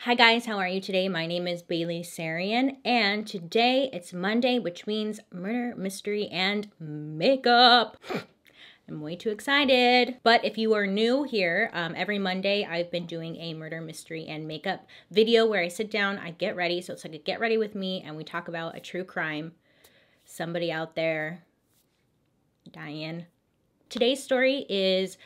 Hi guys, how are you today? My name is BaileySarian, and today it's Monday, which means murder, mystery, and makeup. I'm way too excited. But if you are new here, every Monday I've been doing a murder, mystery, and makeup video where I sit down, I get ready. So it's like a get ready with me, and we talk about a true crime. Somebody out there dying. Today's story is,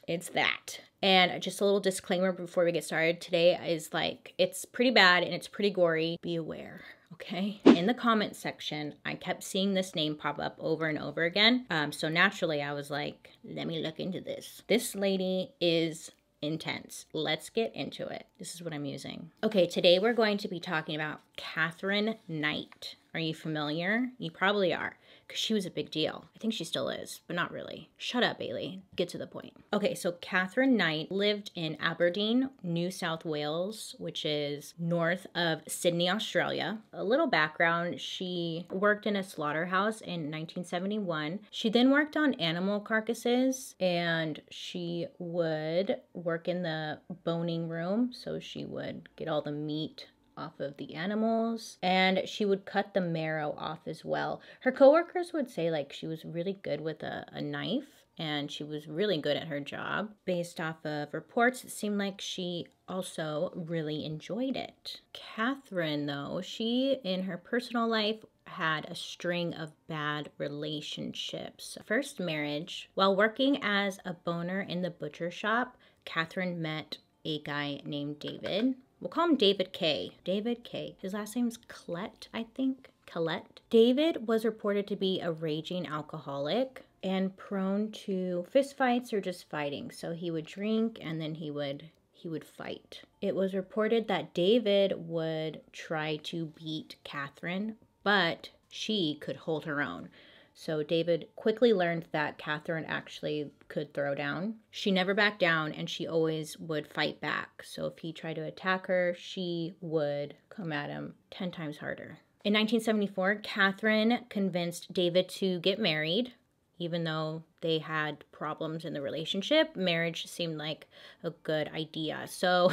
it's that. And just a little disclaimer before we get started. Today is like, it's pretty bad and it's pretty gory. Be aware, okay? In the comment section, I kept seeing this name pop up over and over again. So naturally I was like, let me look into this. This lady is intense. Let's get into it. This is what I'm using. Okay, today we're going to be talking about Katherine Knight. Are you familiar? You probably are, because she was a big deal. I think she still is, but not really. Shut up, Bailey. Get to the point. Okay, so Katherine Knight lived in Aberdeen, New South Wales, which is north of Sydney, Australia. A little background, she worked in a slaughterhouse in 1971. She then worked on animal carcasses, and she would work in the boning room, so she would get all the meat off of the animals, and she would cut the marrow off as well. Her coworkers would say like she was really good with a knife, and she was really good at her job. Based off of reports, it seemed like she also really enjoyed it. Katherine, though, she in her personal life had a string of bad relationships. First marriage. While working as a boner in the butcher shop, Katherine met a guy named David. We'll call him David K. David K. His last name's Collette, I think. Collette. David was reported to be a raging alcoholic and prone to fistfights or just fighting. So he would drink and then he would fight. It was reported that David would try to beat Katherine, but she could hold her own. So David quickly learned that Katherine actually could throw down. She never backed down, and she always would fight back. So if he tried to attack her, she would come at him 10 times harder. In 1974, Katherine convinced David to get married. Even though they had problems in the relationship, marriage seemed like a good idea. So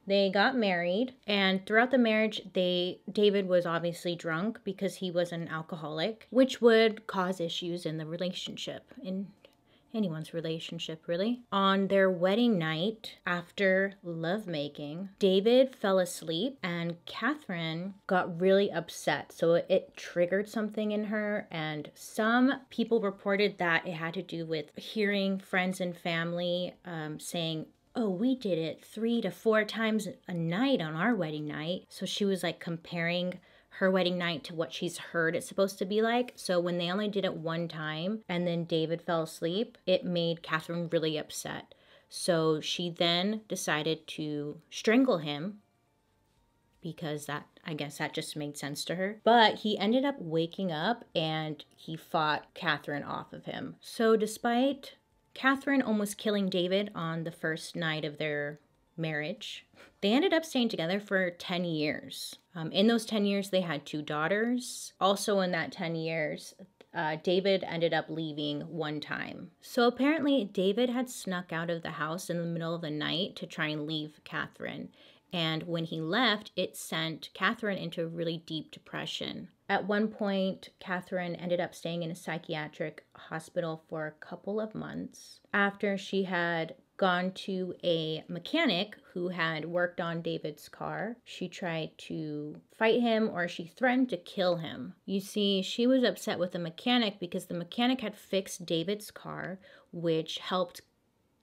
they got married, and throughout the marriage, David was obviously drunk because he was an alcoholic, which would cause issues in the relationship, in anyone's relationship, really. On their wedding night, after lovemaking, David fell asleep, and Katherine got really upset. So it triggered something in her, and some people reported that it had to do with hearing friends and family saying, oh, we did it 3 to 4 times a night on our wedding night. So she was like comparing her wedding night to what she's heard it's supposed to be like. So when they only did it one time and then David fell asleep, it made Katherine really upset. So she then decided to strangle him because I guess that just made sense to her. But he ended up waking up and he fought Katherine off of him. So despite Katherine almost killing David on the first night of their marriage, they ended up staying together for 10 years. In those 10 years, they had 2 daughters. Also in that 10 years, David ended up leaving one time. So apparently David had snuck out of the house in the middle of the night to try and leave Katherine. And when he left, it sent Katherine into a really deep depression. At one point, Katherine ended up staying in a psychiatric hospital for a couple of months after she had gone to a mechanic who had worked on David's car. She tried to fight him, or she threatened to kill him. You see, she was upset with the mechanic because the mechanic had fixed David's car, which helped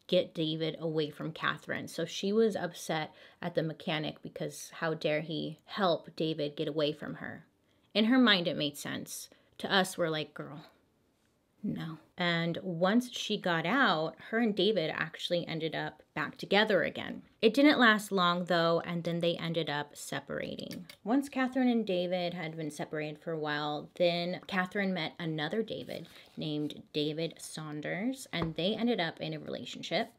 get David away from Katherine. So she was upset at the mechanic because how dare he help David get away from her. In her mind, it made sense. To us, we're like, girl, no. And once she got out, her and David actually ended up back together again. It didn't last long though, and then they ended up separating. Once Katherine and David had been separated for a while, then Katherine met another David named David Saunders, and they ended up in a relationship.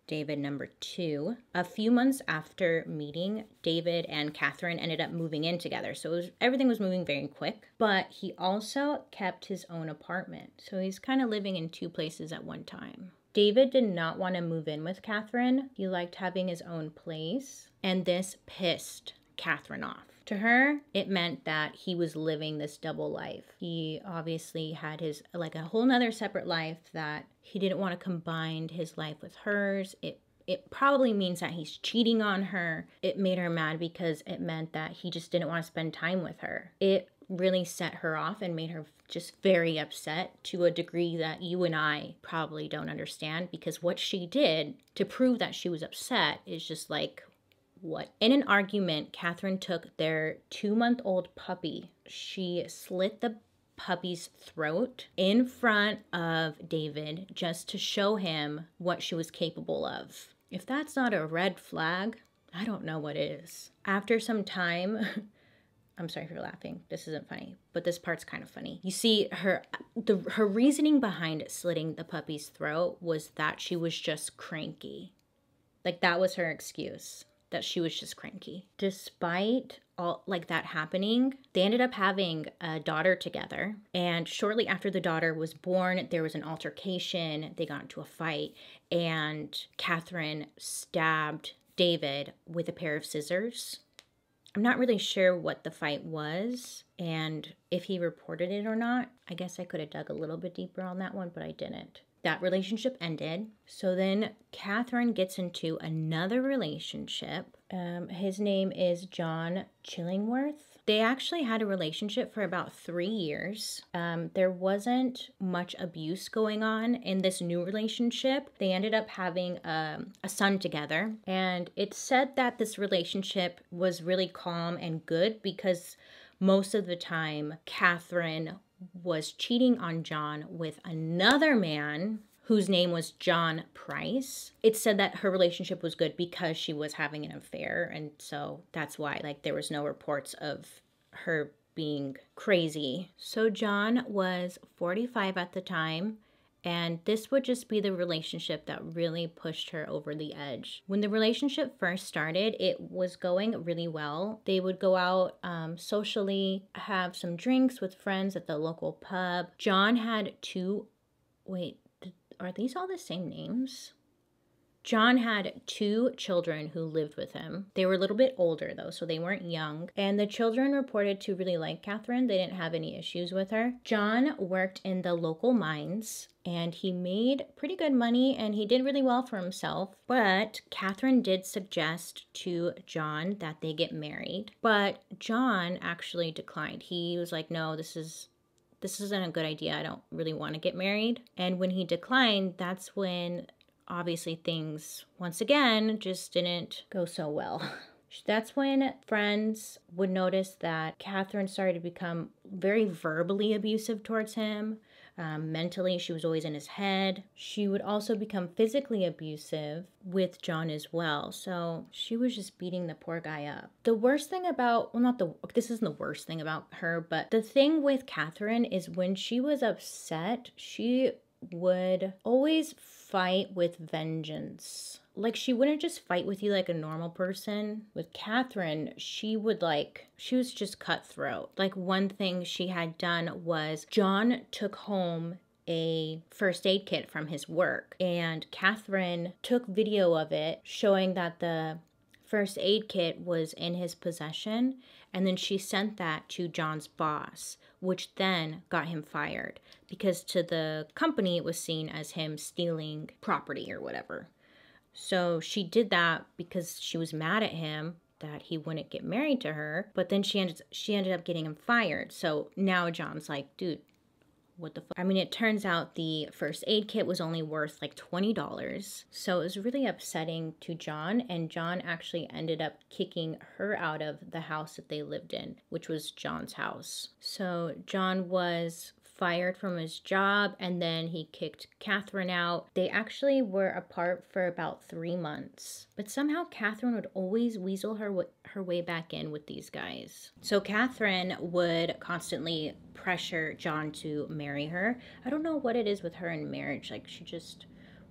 David number 2. A few months after meeting, David and Katherine ended up moving in together. So everything was moving very quick, but he also kept his own apartment. So he's kind of living in 2 places at one time. David did not want to move in with Katherine. He liked having his own place, and this pissed Katherine off. To her, it meant that he was living this double life. He obviously had his, like, a whole nother separate life that he didn't want to combine his life with hers. It probably means that he's cheating on her. It made her mad because it meant that he just didn't want to spend time with her. It really set her off and made her just very upset to a degree that you and I probably don't understand, because what she did to prove that she was upset is just like, what? In an argument, Katherine took their 2-month-old puppy. She slit the puppy's throat in front of David just to show him what she was capable of. If that's not a red flag, I don't know what is. After some time, I'm sorry if you're laughing. This isn't funny, but this part's kind of funny. You see, her reasoning behind slitting the puppy's throat was that she was just cranky. Like, that was her excuse, that she was just cranky. Despite all like that happening, they ended up having a daughter together. And shortly after the daughter was born, there was an altercation. They got into a fight, and Katherine stabbed David with a pair of scissors. I'm not really sure what the fight was and if he reported it or not. I guess I could have dug a little bit deeper on that one, but I didn't. That relationship ended. So then Katherine gets into another relationship. His name is John Chillingworth. They actually had a relationship for about 3 years. There wasn't much abuse going on in this new relationship. They ended up having a son together. And it's said that this relationship was really calm and good because most of the time Katherine was cheating on John with another man whose name was John Price. It said that her relationship was good because she was having an affair, and so that's why, like, there was no reports of her being crazy. So John was 45 at the time, and this would just be the relationship that really pushed her over the edge. When the relationship first started, it was going really well. They would go out socially, have some drinks with friends at the local pub. John had are these all the same names? John had 2 children who lived with him. They were a little bit older though, so they weren't young. And the children reported to really like Katherine. They didn't have any issues with her. John worked in the local mines and he made pretty good money and he did really well for himself. But Katherine did suggest to John that they get married. But John actually declined. He was like, no, this isn't a good idea. I don't really want to get married. And when he declined, that's when obviously things, once again, just didn't go so well. That's when friends would notice that Katherine started to become very verbally abusive towards him. Mentally, she was always in his head. She would also become physically abusive with John as well. So she was just beating the poor guy up. The worst thing about, this isn't the worst thing about her, but the thing with Katherine is when she was upset, she would always fight with vengeance. Like, she wouldn't just fight with you like a normal person. With Katherine, she was just cutthroat. Like, one thing she had done was John took home a first aid kit from his work, and Katherine took video of it showing that the first aid kit was in his possession, and then she sent that to John's boss, which then got him fired because to the company it was seen as him stealing property or whatever. So she did that because she was mad at him that he wouldn't get married to her, but then she ended up getting him fired. So now John's like, dude, what the fuck? I mean, it turns out the first aid kit was only worth like $20. So it was really upsetting to John, and John actually ended up kicking her out of the house that they lived in, which was John's house. So John was fired from his job, and then he kicked Katherine out. They actually were apart for about 3 months, but somehow Katherine would always weasel her way back in with these guys. So Katherine would constantly pressure John to marry her. I don't know what it is with her in marriage. Like, she just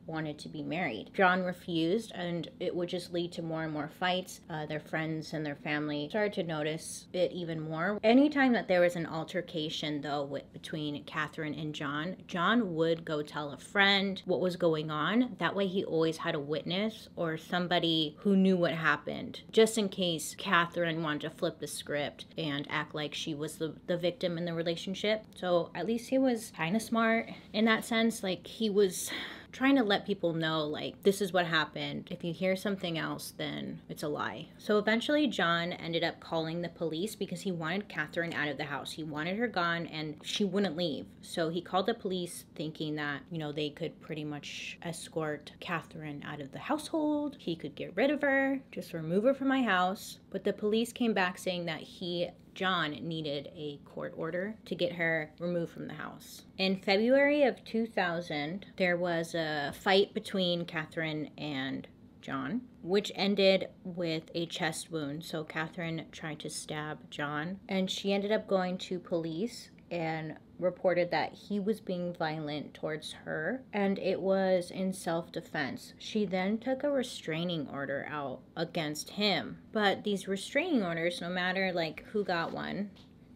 wanted to be married. John refused, and it would just lead to more and more fights. Their friends and their family started to notice it even more. Anytime that there was an altercation, though, between Katherine and John, John would go tell a friend what was going on. That way he always had a witness or somebody who knew what happened, just in case Katherine wanted to flip the script and act like she was the victim in the relationship. So at least he was kind of smart in that sense. Like, he was trying to let people know, like, this is what happened. If you hear something else, then it's a lie. So eventually John ended up calling the police because he wanted Katherine out of the house. He wanted her gone and she wouldn't leave. So he called the police thinking that, you know, they could pretty much escort Katherine out of the household. He could get rid of her, just remove her from my house. But the police came back saying that John needed a court order to get her removed from the house. In February of 2000, there was a fight between Katherine and John, which ended with a chest wound. So Katherine tried to stab John, and she ended up going to police and reported that he was being violent towards her, and it was in self-defense. She then took a restraining order out against him. But these restraining orders, no matter like who got one,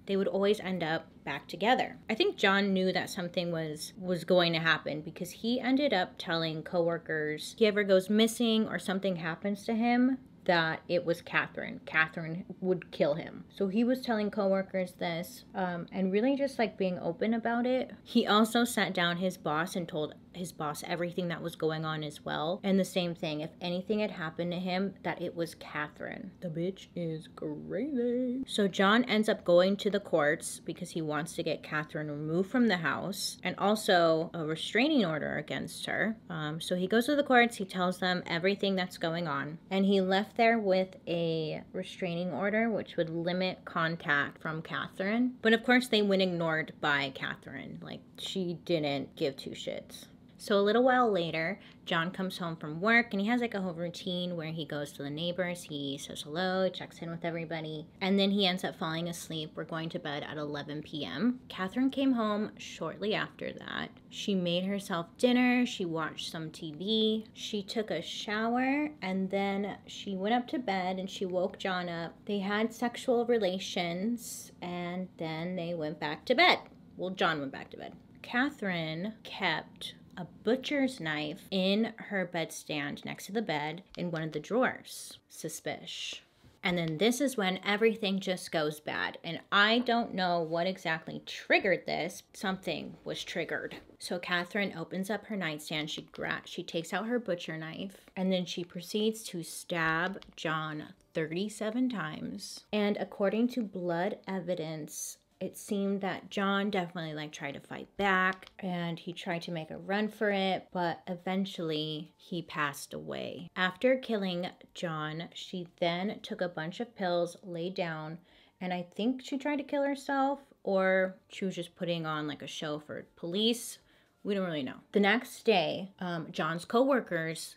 they would always end up back together. I think John knew that something was going to happen because he ended up telling coworkers if he ever goes missing or something happens to him, that it was Katherine. Katherine would kill him. So he was telling coworkers this, and really just like being open about it. He also sat down his boss and told his boss everything that was going on as well. And the same thing, if anything had happened to him, that it was Katherine. The bitch is crazy. So John ends up going to the courts because he wants to get Katherine removed from the house and also a restraining order against her. So he goes to the courts, he tells them everything that's going on, and he left there with a restraining order which would limit contact from Katherine. But of course they went ignored by Katherine. Like, she didn't give two shits. So a little while later, John comes home from work and he has like a whole routine where he goes to the neighbors, he says hello, checks in with everybody, and then he ends up falling asleep. We're going to bed at 11 p.m. Katherine came home shortly after that. She made herself dinner, she watched some TV, she took a shower, and then she went up to bed and she woke John up. They had sexual relations and then they went back to bed. Well, John went back to bed. Katherine kept a butcher's knife in her bedstand next to the bed in one of the drawers. Suspicious. And then this is when everything just goes bad. And I don't know what exactly triggered this. Something was triggered. So Katherine opens up her nightstand. She takes out her butcher knife. And then she proceeds to stab John 37 times. And according to blood evidence, it seemed that John definitely like tried to fight back and he tried to make a run for it, but eventually he passed away. After killing John, she then took a bunch of pills, laid down, and I think she tried to kill herself or she was just putting on like a show for police. We don't really know. The next day, John's coworkers,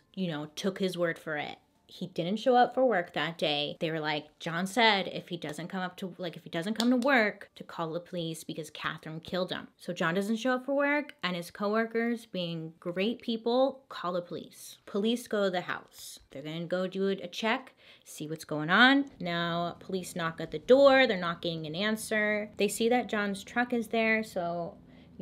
took his word for it. He didn't show up for work that day. They were like, John said if he doesn't come to work, to call the police because Katherine killed him. So John doesn't show up for work and his coworkers, being great people, call the police. Police go to the house. They're gonna go do a check, see what's going on. Now, police knock at the door. They're not getting an answer. They see that John's truck is there, so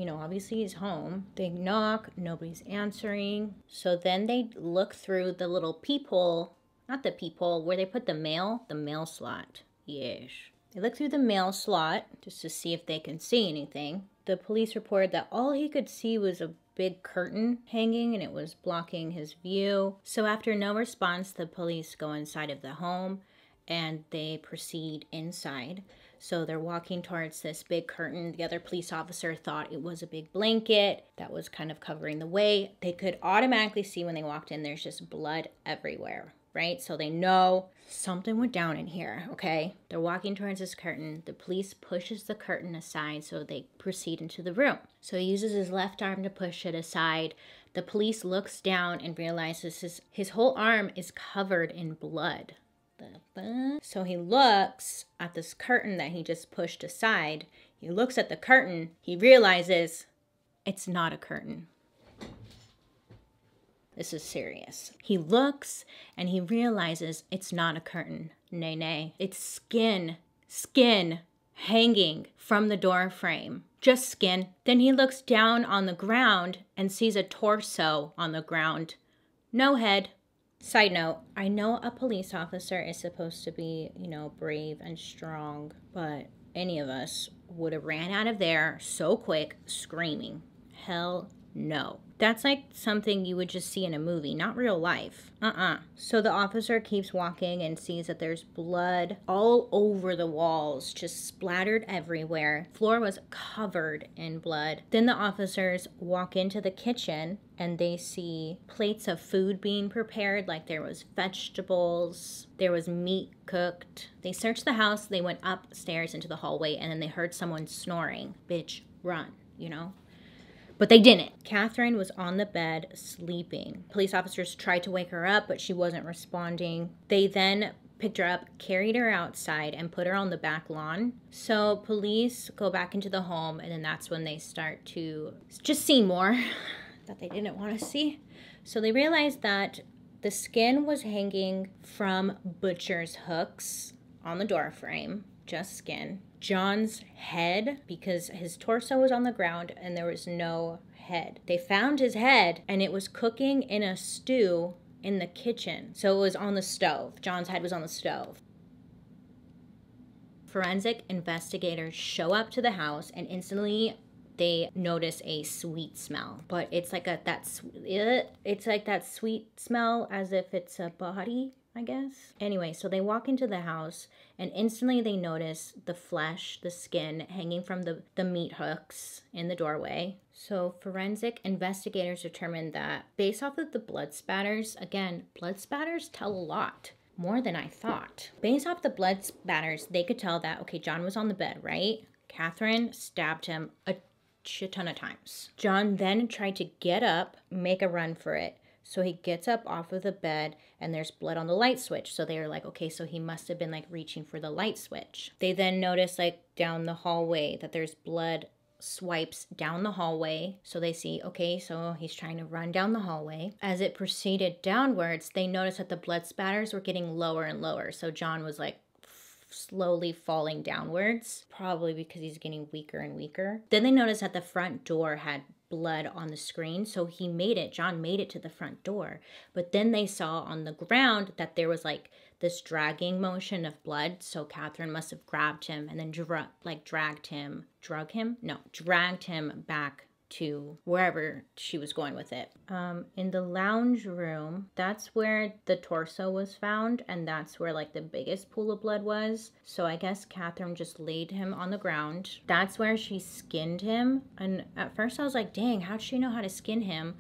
obviously he's home. They knock, nobody's answering. So then they look through the little peephole, not the peephole, where they put the mail slot. Yes. They look through the mail slot just to see if they can see anything. The police reported that all he could see was a big curtain hanging and it was blocking his view. So after no response, the police go inside of the home and they proceed inside. So they're walking towards this big curtain. The other police officer thought it was a big blanket that was kind of covering the way. They could automatically see when they walked in, there's just blood everywhere, right? So they know something went down in here, okay? They're walking towards this curtain. The police pushes the curtain aside so they proceed into the room. So he uses his left arm to push it aside. The police looks down and realizes his whole arm is covered in blood. So he looks at this curtain that he just pushed aside. He looks at the curtain. He realizes it's not a curtain. This is serious. He looks and he realizes it's not a curtain. Nay, nay. It's skin. Skin hanging from the door frame. Just skin. Then he looks down on the ground and sees a torso on the ground. No head. Side note, I know a police officer is supposed to be, you know, brave and strong, but any of us would have ran out of there so quick, screaming. Hell no. That's like something you would just see in a movie, not real life. So the officer keeps walking and sees that there's blood all over the walls, just splattered everywhere. Floor was covered in blood. Then the officers walk into the kitchen and they see plates of food being prepared, like there was vegetables, there was meat cooked. They searched the house, they went upstairs into the hallway, and then they heard someone snoring. Bitch, run, you know? But they didn't. Katherine was on the bed sleeping. Police officers tried to wake her up, but she wasn't responding. They then picked her up, carried her outside, and put her on the back lawn. So police go back into the home, and then that's when they start to just see more that they didn't want to see. So they realized that the skin was hanging from butcher's hooks on the door frame, just skin. John's head, because his torso was on the ground and there was no head. They found his head and it was cooking in a stew in the kitchen. So it was on the stove. John's head was on the stove. Forensic investigators show up to the house and instantly they notice a sweet smell. But it's like that sweet smell as if it's a body, I guess. Anyway, so they walk into the house and instantly they notice the flesh, the skin hanging from the meat hooks in the doorway. So forensic investigators determined that based off of the blood spatters, again, blood spatters tell a lot. More than I thought. Based off the blood spatters, they could tell that, okay, John was on the bed, right? Katherine stabbed him a shit ton of times. John then tried to get up, make a run for it. So he gets up off of the bed and there's blood on the light switch. So they were like, okay, so he must have been like reaching for the light switch. They then notice like down the hallway that there's blood swipes down the hallway. So they see, okay, so he's trying to run down the hallway. As it proceeded downwards, they noticed that the blood spatters were getting lower and lower. So John was like slowly falling downwards, probably because he's getting weaker and weaker. Then they noticed that the front door had blood on the screen, so John made it to the front door. But then they saw on the ground that there was like this dragging motion of blood, so Katherine must have grabbed him and then dragged him back to wherever she was going with it. In the lounge room, that's where the torso was found, and that's where like the biggest pool of blood was. So I guess Katherine just laid him on the ground. That's where she skinned him. And at first I was like, dang, how'd she know how to skin him?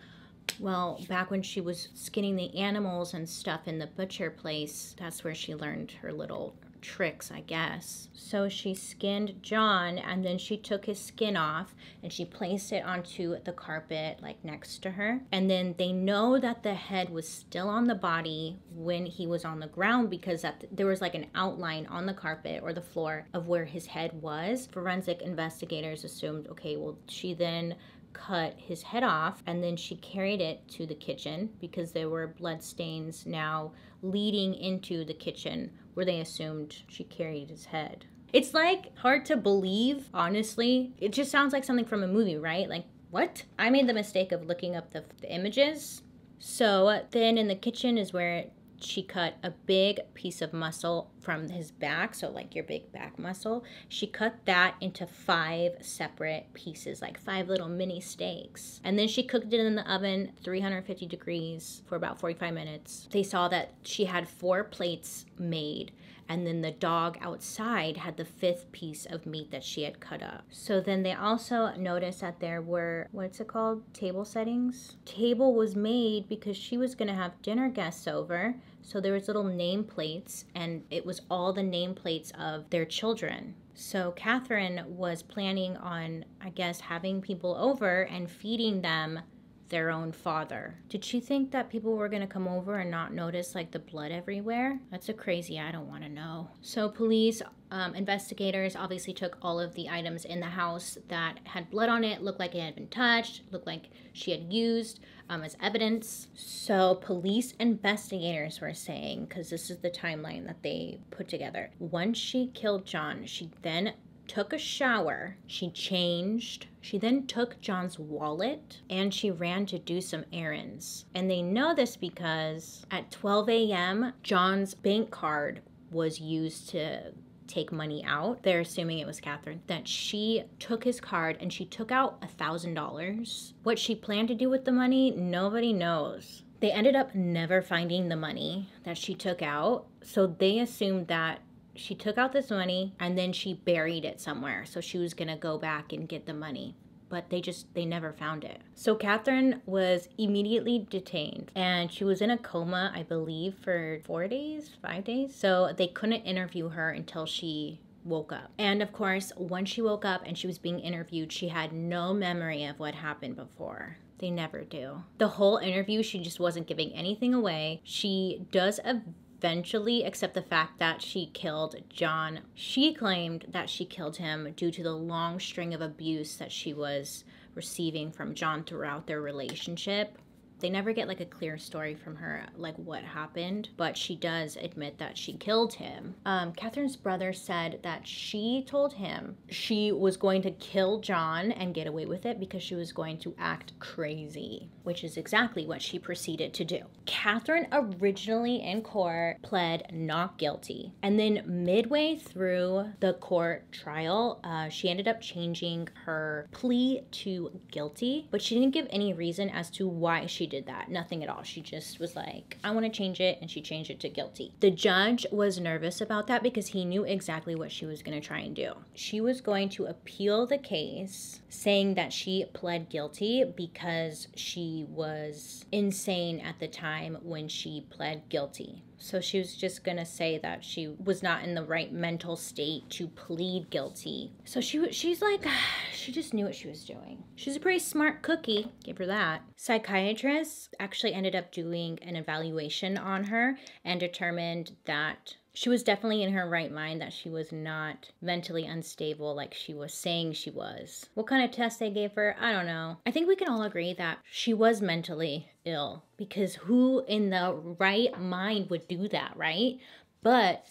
Well, back when she was skinning the animals and stuff in the butcher place, that's where she learned her little tricks, I guess. So she skinned John and then she took his skin off and she placed it onto the carpet like next to her. And then they know that the head was still on the body when he was on the ground because there was like an outline on the carpet or the floor of where his head was. Forensic investigators assumed, okay, well, she then cut his head off and then she carried it to the kitchen because there were blood stains now leading into the kitchen where they assumed she carried his head. It's like hard to believe, honestly. It just sounds like something from a movie, right? Like, what? I made the mistake of looking up the images. So then in the kitchen is where she cut a big piece of muscle from his back, so like your big back muscle. She cut that into 5 separate pieces, like 5 little mini steaks. And then she cooked it in the oven, 350 degrees for about 45 minutes. They saw that she had 4 plates made, and then the dog outside had the 5th piece of meat that she had cut up. So then they also noticed that there were, what's it called? Table settings? Table was made because she was gonna have dinner guests over. So there was little nameplates and it was all the nameplates of their children. So Katherine was planning on, I guess, having people over and feeding them their own father. Did she think that people were gonna come over and not notice like the blood everywhere? That's a crazy, I don't wanna know. So police investigators obviously took all of the items in the house that had blood on it, looked like it had been touched, looked like she had used as evidence. So police investigators were saying, because this is the timeline that they put together, once she killed John, she then took a shower, she changed, she then took John's wallet, and she ran to do some errands. And they know this because at 12 a.m., John's bank card was used to take money out. They're assuming it was Katherine, that she took his card and she took out $1,000. What she planned to do with the money, nobody knows. They ended up never finding the money that she took out, so they assumed that she took out this money and then she buried it somewhere. So she was gonna go back and get the money, but they never found it. So Katherine was immediately detained and she was in a coma, I believe, for 5 days. So they couldn't interview her until she woke up. And of course, once she woke up and she was being interviewed, she had no memory of what happened before. They never do. The whole interview, she just wasn't giving anything away. She does eventually accept the fact that she killed John. She claimed that she killed him due to the long string of abuse that she was receiving from John throughout their relationship. They never get like a clear story from her, like what happened, but she does admit that she killed him. Katherine's brother said that she told him she was going to kill John and get away with it because she was going to act crazy, which is exactly what she proceeded to do. Katherine originally in court pled not guilty, and then midway through the court trial, she ended up changing her plea to guilty, but she didn't give any reason as to why she did that. Nothing at all. She just was like, I want to change it, and she changed it to guilty. The judge was nervous about that because he knew exactly what she was going to try and do. She was going to appeal the case, saying that she pled guilty because she was insane at the time when she pled guilty. So she was just gonna say that she was not in the right mental state to plead guilty. So she's like, she just knew what she was doing. She's a pretty smart cookie, give her that. Psychiatrists actually ended up doing an evaluation on her and determined that she was definitely in her right mind, that she was not mentally unstable like she was saying she was. What kind of test they gave her, I don't know. I think we can all agree that she was mentally ill, because who in the right mind would do that, right? But,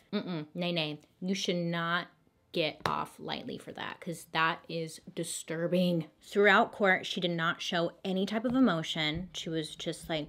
nay, you should not get off lightly for that, because that is disturbing. Throughout court, she did not show any type of emotion. She was just like,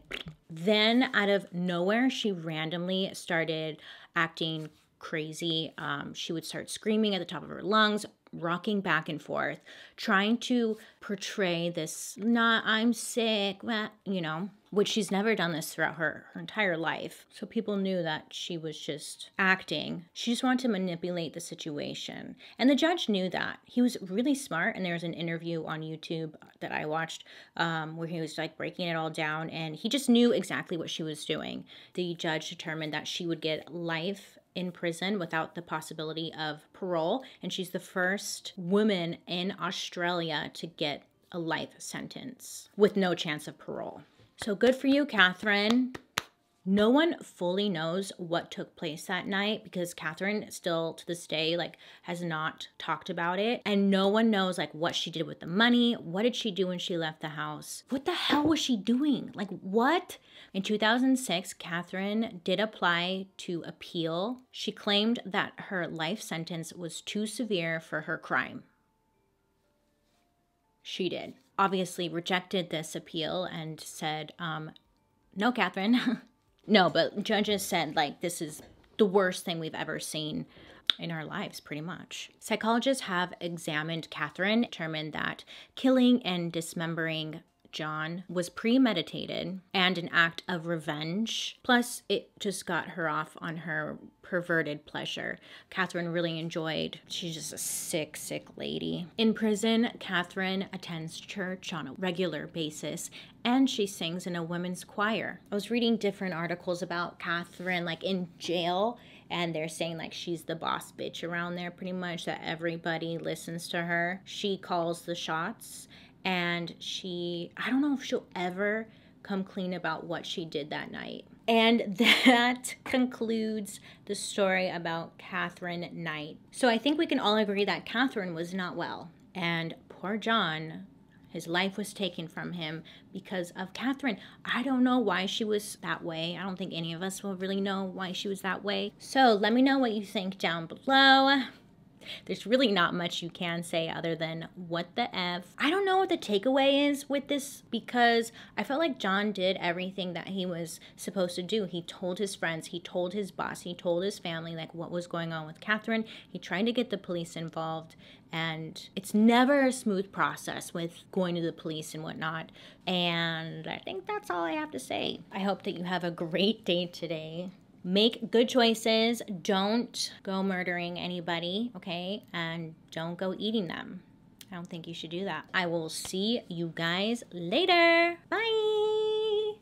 then out of nowhere, she randomly started acting crazy. She would start screaming at the top of her lungs, rocking back and forth, trying to portray this, nah, I'm sick, you know, which she's never done this throughout her entire life. So people knew that she was just acting. She just wanted to manipulate the situation. And the judge knew that. He was really smart, and there was an interview on YouTube that I watched where he was like breaking it all down, and he just knew exactly what she was doing. The judge determined that she would get life in prison without the possibility of parole, and she's the first woman in Australia to get a life sentence with no chance of parole. So good for you, Katherine. No one fully knows what took place that night because Katherine still to this day like has not talked about it, and no one knows like what she did with the money. What did she do when she left the house? What the hell was she doing? Like what? In 2006, Katherine did apply to appeal. She claimed that her life sentence was too severe for her crime. She did. Obviously rejected this appeal and said, no, Katherine. No, but judges said, like, this is the worst thing we've ever seen in our lives, pretty much. Psychologists have examined Katherine, determined that killing and dismembering John was premeditated and an act of revenge. Plus, it just got her off on her perverted pleasure. Katherine really enjoyed. She's just a sick, sick lady. In prison, Katherine attends church on a regular basis, and she sings in a women's choir. I was reading different articles about Katherine, like in jail, and they're saying like she's the boss bitch around there pretty much, that everybody listens to her. She calls the shots. and I don't know if she'll ever come clean about what she did that night. And that concludes the story about Katherine Knight. So I think we can all agree that Katherine was not well. And poor John, his life was taken from him because of Katherine. I don't know why she was that way. I don't think any of us will really know why she was that way. So let me know what you think down below. There's really not much you can say other than what the F. I don't know what the takeaway is with this, because I felt like John did everything that he was supposed to do. He told his friends, he told his boss, he told his family like what was going on with Katherine. He tried to get the police involved, and it's never a smooth process with going to the police and whatnot. And I think that's all I have to say. I hope that you have a great day today. Make good choices. Don't go murdering anybody, okay? And don't go eating them. I don't think you should do that. I will see you guys later. Bye.